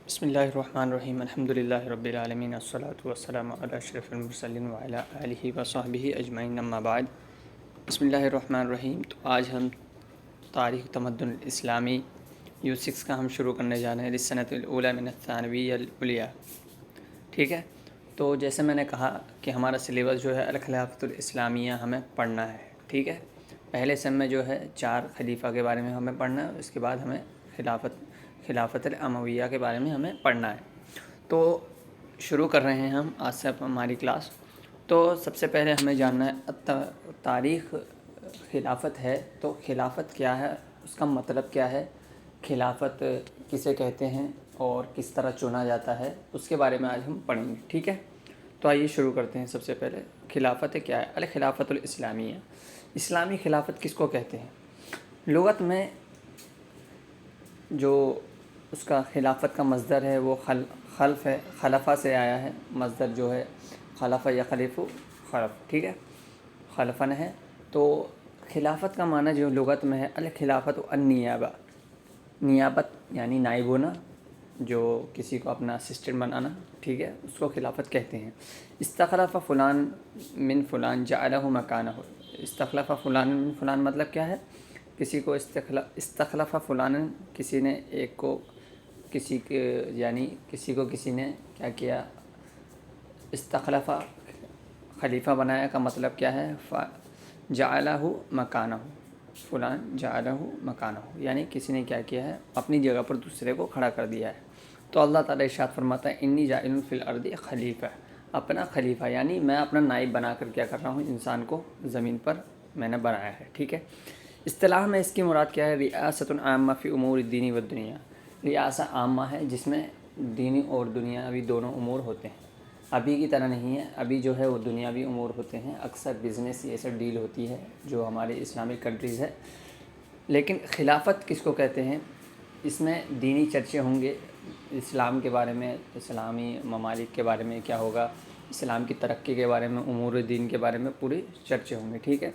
بسم اللہ الرحمن الرحیم الحمد للہ رب العالمین الصلاۃ والسلام علی اشرف المرسلین وعلی آلہ وصحبہ اجمعین اما بعد۔ بسم اللہ الرحمن الرحیم۔ تو آج ہم تاریخ تمدن الاسلامی U6 کا ہم شروع کرنے جا رہے ہیں، للسنۃ الاولی من الثانویہ العلیٰ۔ ٹھیک ہے، تو جیسے میں نے کہا کہ ہمارا سلیبس جو ہے الخلافۃ الاسلامیہ ہمیں پڑھنا ہے۔ ٹھیک ہے، پہلے سم میں جو ہے 4 خلیفہ کے بارے میں ہمیں پڑھنا ہے، اس کے بعد ہمیں خلافت الامویہ کے بارے میں ہمیں پڑھنا ہے۔ تو شروع کر رہے ہیں ہم آج سے ہماری کلاس۔ تو سب سے پہلے ہمیں جاننا ہے تاریخ خلافت ہے تو خلافت کیا ہے، اس کا مطلب کیا ہے، خلافت کسے کہتے ہیں اور کس طرح چنا جاتا ہے، اس کے بارے میں آج ہم پڑھیں گے۔ ٹھیک ہے، تو آئیے شروع کرتے ہیں۔ سب سے پہلے خلافت کیا ہے؟ الخلافت الاسلامیہ، اسلامی خلافت کس کو کہتے ہیں؟ لغت میں جو اس کا خلافت کا مصدر ہے وہ خلف ہے، خلفہ سے آیا ہے۔ مصدر جو ہے خلفہ یا خلیف خلف، ٹھیک ہے، خلفن ہے۔ تو خلافت کا معنی جو لغت میں ہے الخلافت النیابہ، نیابت یعنی نائب ہونا، جو کسی کو اپنا اسسٹنٹ بنانا، ٹھیک ہے، اس کو خلافت کہتے ہیں۔ استخلف فلان من فلان جعلہ مکانہ، استخلف فلان من فلان مطلب کیا ہے؟ کسی کو استخلف فلان، کسی نے ایک کو کسی کے یعنی کسی کو کسی نے کیا کیا، استخلف خلیفہ بنایا کا مطلب کیا ہے؟ جعلہ مکانہ، فلان جعلہ مکانہ، یعنی کسی نے کیا کیا ہے، اپنی جگہ پر دوسرے کو کھڑا کر دیا ہے۔ تو اللہ تعالیٰ ارشاد فرماتا ہے انی جاعل فی الارض خلیفہ، اپنا خلیفہ یعنی میں اپنا نائب بنا کر کیا کر رہا ہوں، انسان کو زمین پر میں نے بنایا ہے۔ ٹھیک ہے، اصطلاح میں اس کی مراد کیا ہے؟ ریاست عامہ فی امور الدین والدنیا، ریاست عامہ ہے جس میں دینی اور دنیاوی دونوں امور ہوتے ہیں۔ ابھی کی طرح نہیں ہے، ابھی جو ہے وہ دنیاوی امور ہوتے ہیں، اکثر بزنس یہ سب ڈیل ہوتی ہے جو ہمارے اسلامک کنٹریز ہے۔ لیکن خلافت کس کو کہتے ہیں؟ اس میں دینی چرچے ہوں گے، اسلام کے بارے میں، اسلامی ممالک کے بارے میں کیا ہوگا، اسلام کی ترقی کے بارے میں، امور دین کے بارے میں پورے چرچے ہوں گے۔ ٹھیک ہے،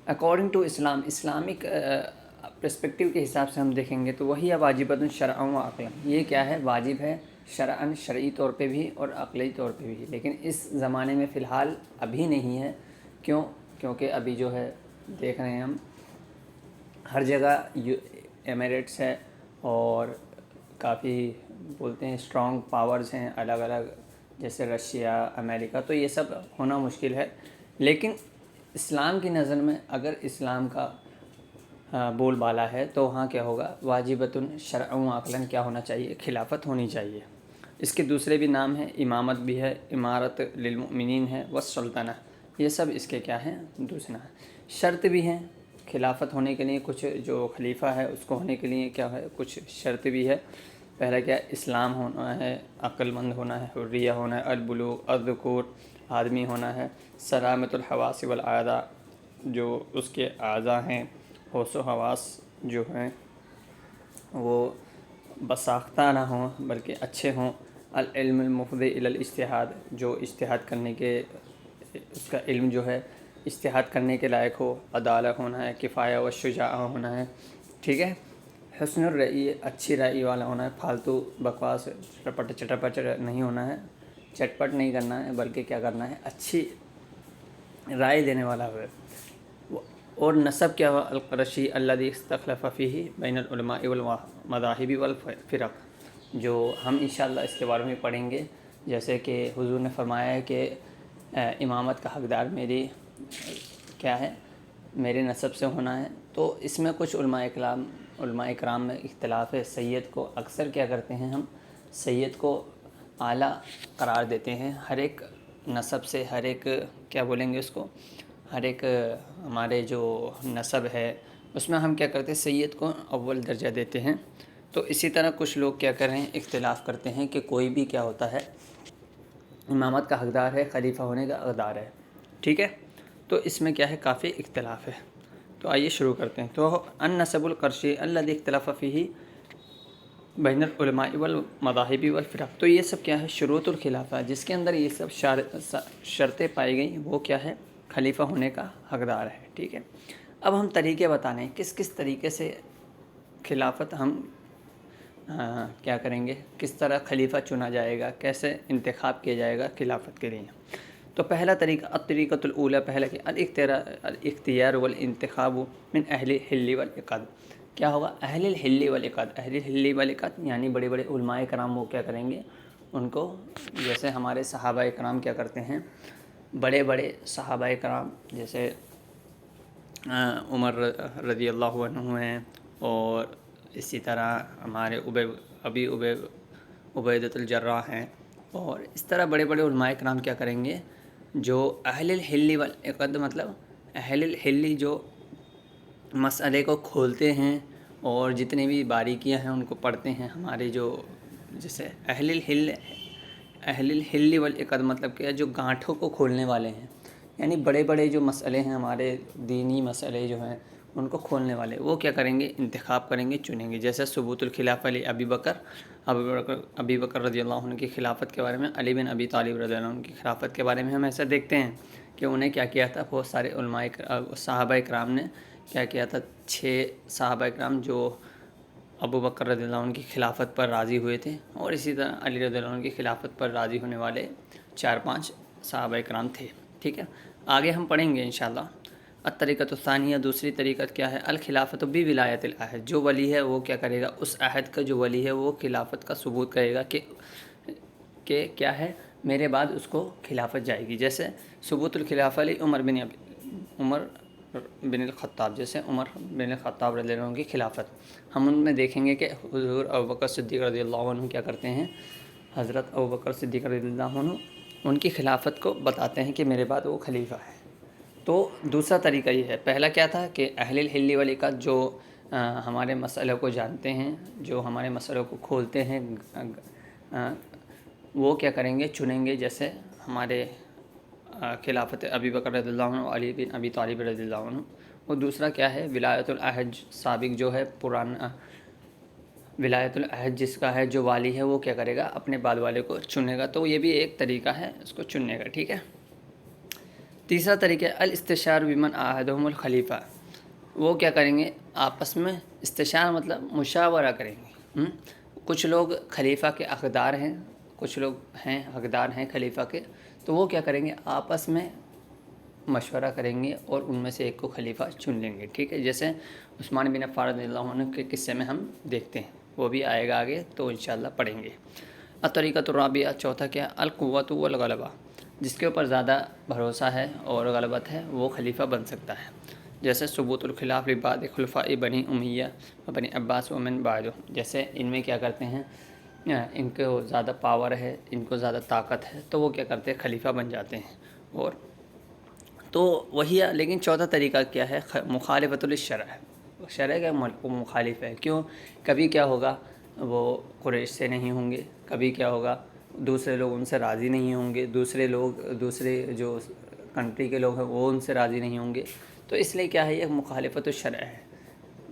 according to Islam, Islamic perspective کے حساب سے ہم دیکھیں گے تو وہی ہے واجبۃ شرعا و عقلا، یہ کیا ہے؟ واجب ہے شرعاً، شرعی طور پہ بھی اور عقلی طور پہ بھی، لیکن اس زمانے میں فی الحال ابھی نہیں ہے۔ کیونکہ ابھی جو ہے دیکھ رہے ہیں ہم ہر جگہ ایمریٹس ہے اور کافی بولتے ہیں اسٹرانگ پاورز ہیں الگ الگ، جیسے رشیا، امریکہ، تو یہ سب ہونا مشکل ہے۔ لیکن اسلام کی نظر میں اگر اسلام کا بول بالا ہے تو وہاں کیا ہوگا؟ واجبۃ شرعا و عقلاً کیا ہونا چاہیے؟ خلافت ہونی چاہیے۔ اس کے دوسرے بھی نام ہیں، امامت بھی ہے، امارت للمؤمنین ہے، والسلطنہ، یہ سب اس کے کیا ہیں؟ دوسرا شرط بھی ہیں خلافت ہونے کے لیے، کچھ جو خلیفہ ہے اس کو ہونے کے لیے کیا ہے؟ کچھ شرط بھی ہے۔ پہلا کیا ہے؟ اسلام ہونا ہے، عقل مند ہونا ہے، حریہ ہونا ہے، البلوغ، الذکور، آدمی ہونا ہے، سلامت الحواس والاعضاء، جو اس کے اعضاء ہیں، حوص و حواس جو ہیں وہ بساختہ نہ ہوں بلکہ اچھے ہوں، العلم المفضی الی الاجتہاد، جو اجتہاد کرنے کے، اس کا علم جو ہے اجتہاد کرنے کے لائق ہو، عدالت ہونا ہے، کفایہ و شجاع ہونا ہے، ٹھیک ہے، حسن الرئی، اچھی رائے والا ہونا ہے، فالتو بکواس چٹپٹ نہیں ہونا ہے، چٹپٹ نہیں کرنا ہے بلکہ کیا کرنا ہے؟ اچھی رائے دینے والا ہے۔ اور نسب کیا ہوا؟ القرشی الذی استخلف فیہ بین العلماء والمذاہب والفرق، جو ہم انشاءاللہ اس کے بارے میں پڑھیں گے۔ جیسے کہ حضور نے فرمایا ہے کہ امامت کا حقدار میری کیا ہے؟ میرے نسب سے ہونا ہے۔ تو اس میں کچھ علماء اکرام میں اختلاف ہے۔ سید کو اکثر کیا کرتے ہیں ہم؟ سید کو اعلیٰ قرار دیتے ہیں، ہر ایک نسب سے، ہر ایک کیا بولیں گے اس کو، ہر ایک ہمارے جو نسب ہے اس میں ہم کیا کرتے ہیں؟ سید کو اول درجہ دیتے ہیں۔ تو اسی طرح کچھ لوگ کیا کر رہے ہیں؟ اختلاف کرتے ہیں کہ کوئی بھی کیا ہوتا ہے؟ امامت کا حقدار ہے، خلیفہ ہونے کا حقدار ہے، ٹھیک ہے۔ تو اس میں کیا ہے؟ کافی اختلاف ہے۔ تو آئیے شروع کرتے ہیں۔ تو النسب القرشی الذی اختلف فیہ بین العلماء والمذاہب والفرق، تو یہ سب کیا ہے؟ شروط الخلافہ، جس کے اندر یہ سب شرطیں پائی گئیں، وہ کیا ہے؟ خلیفہ ہونے کا حقدار ہے، ٹھیک ہے۔ اب ہم طریقے بتانے ہیں کس کس طریقے سے خلافت ہم کیا کریں گے، کس طرح خلیفہ چنا جائے گا، کیسے انتخاب کیا جائے گا خلافت کے لیے۔ تو پہلا طریقہ الطریقۃ الاولیٰ، پہلا کہ الاختیار والانتخاب من اہل الحل والعقد۔ کیا ہوگا؟ اہل الحل والعقد، اہل الحل والعقد یعنی بڑے بڑے علماء کرام وہ کیا کریں گے، ان کو، جیسے ہمارے صحابہ کرام کیا کرتے ہیں، بڑے بڑے صحابہ کرام جیسے عمر رضی اللہ عنہ ہیں، اور اسی طرح ہمارے عبیدۃ الجراح ہیں، اور اس طرح بڑے بڑے علماء کرام کیا کریں گے، جو اہل الحل والعقد مطلب اہل الحل جو مسئلے کو کھولتے ہیں اور جتنی بھی باریکیاں ہیں ان کو پڑھتے ہیں، ہمارے جو جیسے اہل الحل والعقد مطلب کہ جو گانٹھوں کو کھولنے والے ہیں، یعنی بڑے بڑے جو مسئلے ہیں ہمارے دینی مسئلے جو ہیں ان کو کھولنے والے، وہ کیا کریں گے، انتخاب کریں گے، چنیں گے۔ جیسے ثبوت الخلافہ علی ابی بکر رضی اللہ عنہ کی خلافت کے بارے میں، علی بن ابی طالب رضی اللہ عنہ کی خلافت کے بارے میں ہم ایسا دیکھتے ہیں کہ انہیں کیا کیا تھا، بہت سارے علماء صحابہ کرام نے کیا کیا تھا، 6 صحابہ کرام جو ابو بکر رضی اللہ عنہ کی خلافت پر راضی ہوئے تھے، اور اسی طرح علی رضی اللہ عنہ کی خلافت پر راضی ہونے والے 4-5 صحابہ کرام تھے۔ ٹھیک ہے، آگے ہم پڑھیں گے انشاءاللہ۔ الطریقۃ الثانیہ، دوسری طریقت کیا ہے، الخلافت بولایت العہد، جو ولی ہے وہ کیا کرے گا، اس عہد کا جو ولی ہے وہ خلافت کا ثبوت کرے گا کہ کیا ہے، میرے بعد اس کو خلافت جائے گی۔ جیسے ثبوت الخلافہ علی عمر بن الخطاب، جیسے عمر بن الخطاب رضی اللہ عنہ کی خلافت، ہم ان میں دیکھیں گے کہ حضور ابوبکر صدیق رضی اللہ عنہ کیا کرتے ہیں، حضرت ابوبکر صدیق رضی اللہ عنہ ان کی خلافت کو بتاتے ہیں کہ میرے بعد وہ خلیفہ ہے۔ تو دوسرا طریقہ یہ ہے، پہلا کیا تھا کہ اہل الحل والعقد جو ہمارے مسئلوں کو جانتے ہیں، جو ہمارے مسئلوں کو کھولتے ہیں، وہ کیا کریں گے، چنیں گے، جیسے ہمارے خلافت ابی بکر رضی اللہ عنہ، علی بن ابی طالب رضی اللہ عنہ۔ اور دوسرا کیا ہے، ولایت العہد، سابق جو ہے پرانا ولایت العہد جس کا ہے، جو والی ہے وہ کیا کرے گا، اپنے بعد والے کو چنے گا۔ تو یہ بھی ایک طریقہ ہے اس کو چننے کا۔ ٹھیک ہے، تیسرا طریقہ الاستشار بمن عاہدہم الخلیفہ، وہ کیا کریں گے، آپس میں استشار مطلب مشاورہ کریں گے۔ کچھ لوگ خلیفہ کے حقدار ہیں، کچھ لوگ ہیں حقدار ہیں خلیفہ کے، تو وہ کیا کریں گے، آپس میں مشورہ کریں گے اور ان میں سے ایک کو خلیفہ چن لیں گے۔ ٹھیک ہے، جیسے عثمان بن عفان رضی اللہ عنہ کے قصے میں ہم دیکھتے ہیں، وہ بھی آئے گا آگے تو انشاءاللہ پڑھیں گے۔ الطریقۃ الرابعہ، چوتھا کیا، القوۃ والغلبہ، جس کے اوپر زیادہ بھروسہ ہے اور غلبت ہے وہ خلیفہ بن سکتا ہے۔ جیسے ثبوت الخلاف لبعض خلفاء بنی امیہ و بنی عباس ومن بعدهم، جیسے ان میں کیا کرتے ہیں، ان کو زیادہ پاور ہے، ان کو زیادہ طاقت ہے، تو وہ کیا کرتے ہیں، خلیفہ بن جاتے ہیں۔ اور تو وہی ہے، لیکن چوتھا طریقہ کیا ہے، مخالفت للشرع، شرع کا مخالف ہے۔ کیوں؟ کبھی کیا ہوگا، وہ قریش سے نہیں ہوں گے، کبھی کیا ہوگا، دوسرے لوگ ان سے راضی نہیں ہوں گے، دوسرے جو کنٹری کے لوگ ہیں وہ ان سے راضی نہیں ہوں گے، تو اس لیے کیا ہے، یہ مخالفت الشرع ہے۔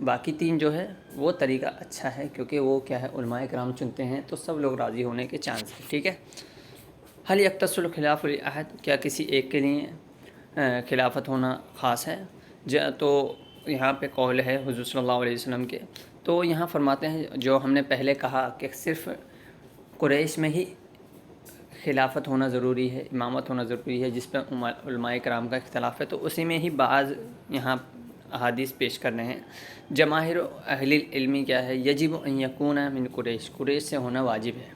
باقی 3 جو ہے وہ طریقہ اچھا ہے، کیونکہ وہ کیا ہے، علماء کرام چنتے ہیں تو سب لوگ راضی ہونے کے چانس ہیں۔ ٹھیک ہے، حل یختص الخلاف العہد، کیا کسی ایک کے لیے خلافت ہونا خاص ہے؟ تو یہاں پہ قول ہے حضور صلی اللہ علیہ وسلم کے، تو یہاں فرماتے ہیں جو ہم نے پہلے کہا کہ صرف قریش میں ہی خلافت ہونا ضروری ہے، امامت ہونا ضروری ہے، جس پہ علماء کرام کا اختلاف ہے، تو اسی میں ہی بعض یہاں احادیث پیش کرنے ہیں۔ جماہیر اہل العلم کیا ہے، یجب ان یکون من قریش سے ہونا واجب ہے،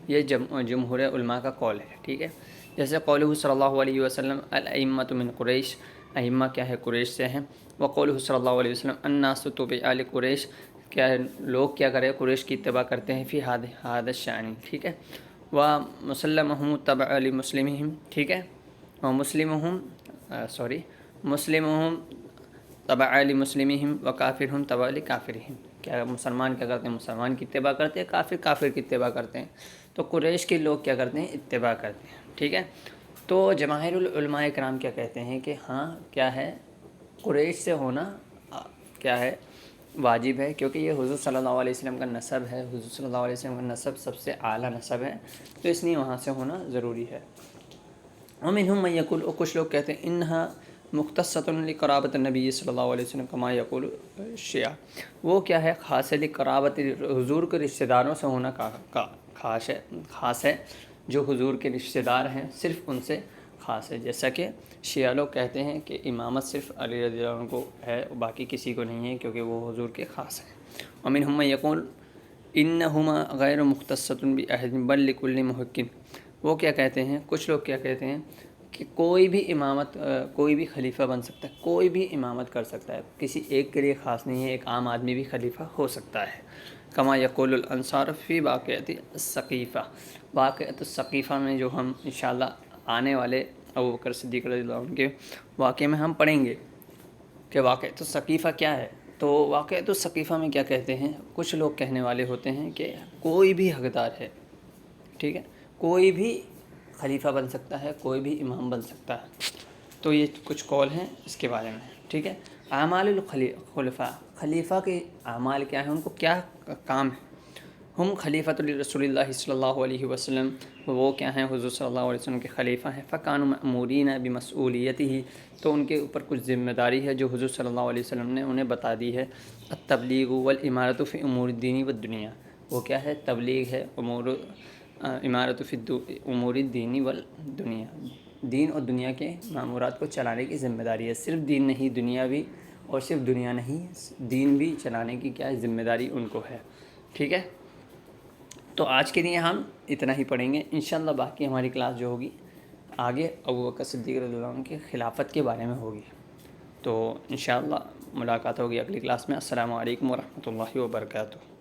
یہ جمہور علماء کا قول ہے۔ ٹھیک ہے، جیسے قولہ صلی اللہ علیہ وسلم الائمۃ من قریش، ائمہ کیا ہے، قریش سے ہیں۔ وقولہ صلی اللہ علیہ وسلم الناس تبع لقریش، کیا ہے، لوگ کیا کرے، قریش کی اتباع کرتے ہیں، فی ھذا الشأن۔ ٹھیک ہے، ومسلمہم تبع لمسلمہم، ٹھیک ہے، ومسلمہم مسلمہم تبع لمسلمہم وکافرہم تبع لکافرہم، کیا مسلمان کیا کرتے ہیں، مسلمان کی اتباع کرتے ہیں، کافر کافر کی اتباع کرتے ہیں، تو قریش کے لوگ کیا کرتے ہیں، اتباع کرتے ہیں۔ ٹھیک ہے، تو جماہیر العلماء کرام کیا کہتے ہیں کہ ہاں کیا ہے، قریش سے ہونا کیا ہے، واجب ہے، کیونکہ یہ حضور صلی اللہ علیہ وسلم کا نسب ہے، حضور صلی اللہ علیہ وسلم کا نسب سب سے اعلیٰ نسب ہے، تو اس لیے وہاں سے ہونا ضروری ہے۔ ومنہم من یقول، کچھ لوگ کہتے ہیں انہا مختصۃ لقرابۃ النبی صلی اللہ علیہ وسلم کما یقول شیعہ، وہ کیا ہے خاص ہے لقرابت، حضور کے رشتہ داروں سے ہونا خاص ہے، جو حضور کے رشتہ دار ہیں صرف ان سے خاص ہے، جیسا کہ شیعہ لوگ کہتے ہیں کہ امامت صرف علی رضی اللہ عنہ کو ہے، باقی کسی کو نہیں ہے کیونکہ وہ حضور کے خاص ہیں۔ ومنہم من یقول انہما غیر مختصۃ بأحد بل لکل محق، وہ کیا کہتے ہیں، کچھ لوگ کیا کہتے ہیں کہ کوئی بھی امامت، کوئی بھی خلیفہ بن سکتا ہے، کوئی بھی امامت کر سکتا ہے، کسی ایک کے لیے خاص نہیں ہے، ایک عام آدمی بھی خلیفہ ہو سکتا ہے۔ کما یقول الانصار فی واقعۃ الثقیفہ، واقعۃ الثقیفہ میں جو ہم انشاءاللہ آنے والے ابوبکر صدیق رضی اللہ عنہ کے واقعے میں ہم پڑھیں گے کہ واقعۃ الثقیفہ کیا ہے۔ تو واقعۃ الثقیفہ میں کیا کہتے ہیں، کچھ لوگ کہنے والے ہوتے ہیں کہ کوئی بھی حقدار ہے، ٹھیک ہے، کوئی بھی خلیفہ بن سکتا ہے، کوئی بھی امام بن سکتا ہے۔ تو یہ کچھ قول ہیں اس کے بارے میں، ٹھیک ہے۔ اعمال الخلفاء، خلیفہ کے اعمال کیا ہیں، ان کو کیا کام ہے۔ ہم خلیفۃ رسول اللہ صلی اللہ علیہ وسلم، وہ کیا ہیں، حضور صلی اللہ علیہ وسلم کے خلیفہ ہیں۔ فکانوا مأمورین بمسئولیتہ، تو ان کے اوپر کچھ ذمہ داری ہے جو حضور صلی اللہ علیہ وسلم نے انہیں بتا دی ہے۔ التبلیغ والامارۃ فی امور الدین والدنیا، وہ کیا ہے، تبلیغ ہے، امارت فی امور الدین والدنیا، دین اور دنیا کے مامورات کو چلانے کی ذمہ داری ہے۔ صرف دین نہیں، دنیا بھی، اور صرف دنیا نہیں، دین بھی چلانے کی کیا ہے، ذمہ داری ان کو ہے، ٹھیک ہے۔ تو آج کے لیے ہم اتنا ہی پڑھیں گے، انشاءاللہ باقی ہماری کلاس جو ہوگی آگے ابوبکر صدیق رضی اللہ عنہ کی خلافت کے بارے میں ہوگی۔ تو انشاءاللہ ملاقات ہوگی اگلی کلاس میں۔ السلام علیکم ورحمۃ اللہ وبرکاتہ۔